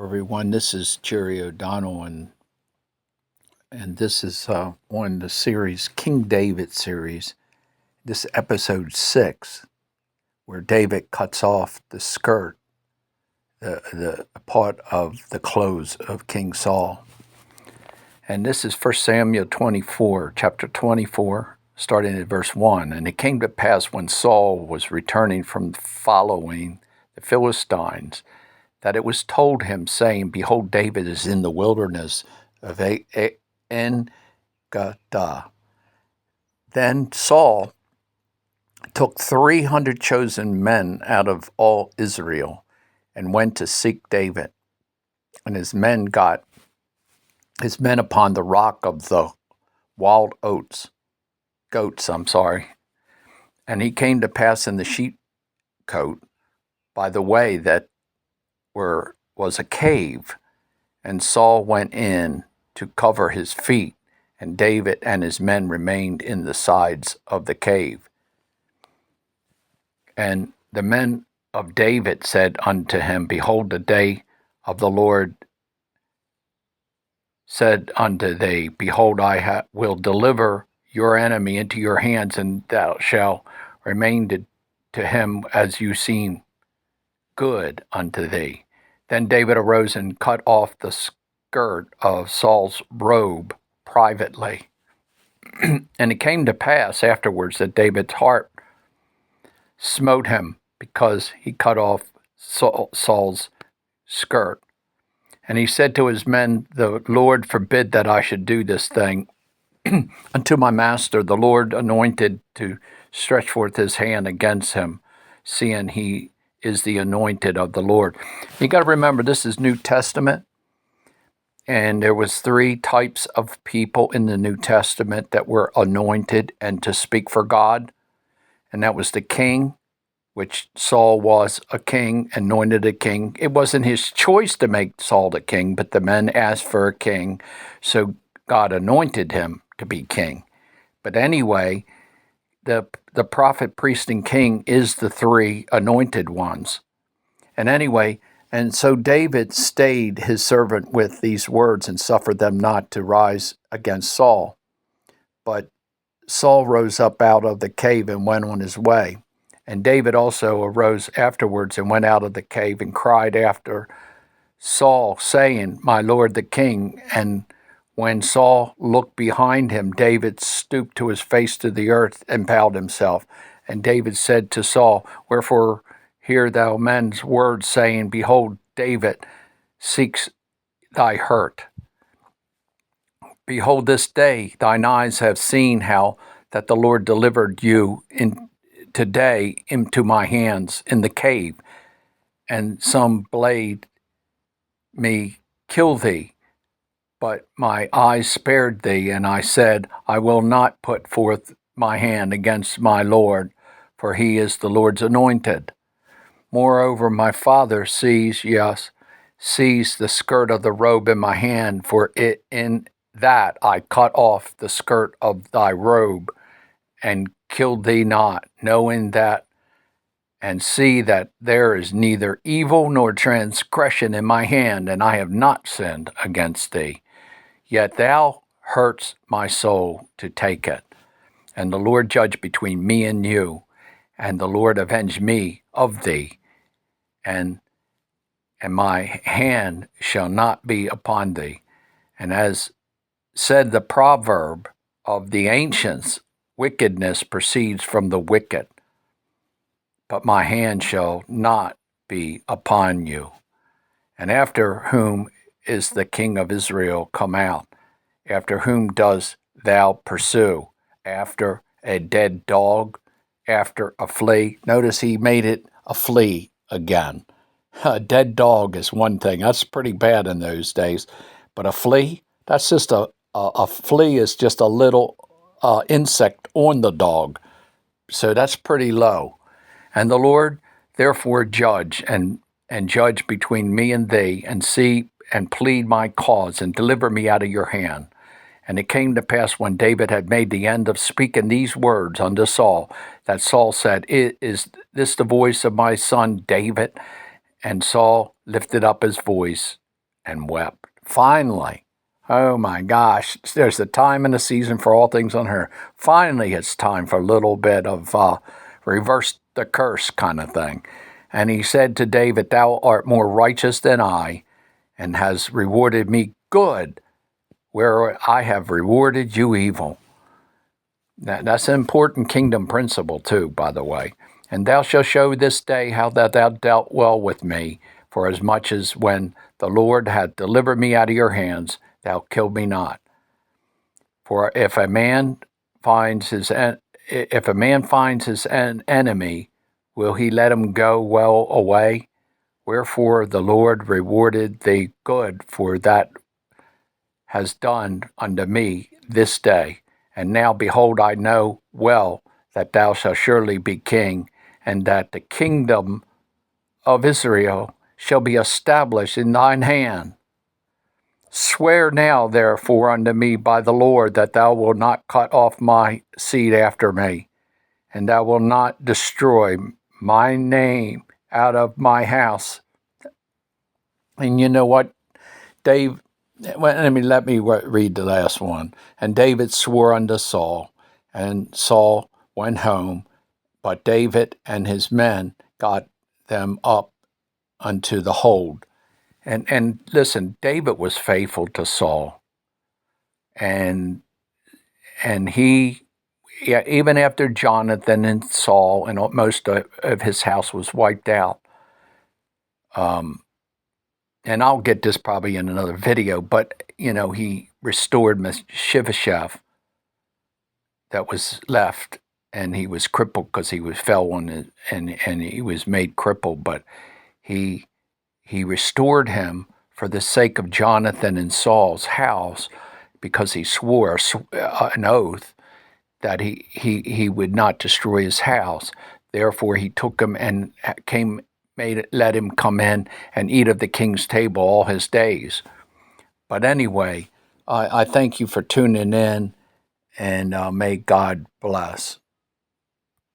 Everyone. This is Jerry O'Donnell, and this is on the series King David series. This is episode 6, where David cuts off the skirt, the part of the clothes of King Saul. And this is 1 Samuel 24, chapter 24, starting at verse 1. And it came to pass when Saul was returning from following the Philistines, that it was told him, saying, Behold, David is in the wilderness of En-Gada. Then Saul took 300 chosen men out of all Israel and went to seek David. And his men upon the rock of the wild goats. And he came to pass in the sheepcote by the way that was a cave, and Saul went in to cover his feet, and David and his men remained in the sides of the cave. And the men of David said unto him, Behold, the day of the Lord said unto thee, Behold, I will deliver your enemy into your hands, and thou shalt remain to him as you seem good unto thee. Then David arose and cut off the skirt of Saul's robe privately. And it came to pass afterwards that David's heart smote him because he cut off Saul's skirt. And he said to his men, The Lord forbid that I should do this thing unto my master. The Lord anointed to stretch forth his hand against him, seeing he is the anointed of the Lord. You got to remember, this is New Testament, and there was 3 types of people in the New Testament that were anointed and to speak for God, and that was the king, which Saul was a king, anointed a king. It wasn't his choice to make Saul the king, but the men asked for a king, so God anointed him to be king. But anyway, the prophet, priest, and king is the 3 anointed ones. And so David stayed his servant with these words and suffered them not to rise against Saul. But Saul rose up out of the cave and went on his way. And David also arose afterwards and went out of the cave and cried after Saul, saying, My lord the king. And when Saul looked behind him, David stooped to his face to the earth and bowed himself. And David said to Saul, Wherefore hear thou men's words, saying, Behold, David seeks thy hurt. Behold, this day thine eyes have seen how that the Lord delivered you today into my hands in the cave, and some blade me kill thee. But my eyes spared thee, and I said, I will not put forth my hand against my Lord, for he is the Lord's anointed. Moreover, my father sees the skirt of the robe in my hand, for in that I cut off the skirt of thy robe, and killed thee not, knowing that, and see that there is neither evil nor transgression in my hand, and I have not sinned against thee. Yet thou hurtst my soul to take it. And the Lord judge between me and you, and the Lord avenge me of thee, and my hand shall not be upon thee. And as said the proverb of the ancients, wickedness proceeds from the wicked, but my hand shall not be upon you. And after whom is the king of Israel come out? After whom dost thou pursue? After a dead dog? After a flea? Notice he made it a flea again. A dead dog is one thing. That's pretty bad in those days. But a flea? That's just a flea is just a little insect on the dog. So that's pretty low. And the Lord therefore judge and judge between me and thee, and see and plead my cause, and deliver me out of your hand. And it came to pass, when David had made the end of speaking these words unto Saul, that Saul said, Is this the voice of my son David? And Saul lifted up his voice and wept. Finally, oh my gosh, there's a time and a season for all things on her. Finally, it's time for a little bit of reverse the curse kind of thing. And he said to David, "Thou art more righteous than I, and has rewarded me good, where I have rewarded you evil." That's an important kingdom principle too, by the way. "And thou shalt show this day how that thou dealt well with me, for as much as when the Lord hath delivered me out of your hands, thou killed me not. For if a man finds his enemy, will he let him go well away? Wherefore the Lord rewarded thee good for that has done unto me this day. And now, behold, I know well that thou shalt surely be king, and that the kingdom of Israel shall be established in thine hand. Swear now, therefore, unto me by the Lord, that thou wilt not cut off my seed after me, and thou wilt not destroy my name out of my house." And you know what, Dave? Well, let me read the last one. "And David swore unto Saul, and Saul went home, but David and his men got them up unto the hold." And listen, David was faithful to Saul, and he, yeah, even after Jonathan and Saul and most of his house was wiped out. And I'll get this probably in another video, but he restored Mephibosheth that was left, and he was crippled because he fell on it, and he was made crippled. But he restored him for the sake of Jonathan and Saul's house, because he swore an oath that he would not destroy his house. Therefore, he took him and let him come in and eat of the king's table all his days. But anyway, I thank you for tuning in, and may God bless.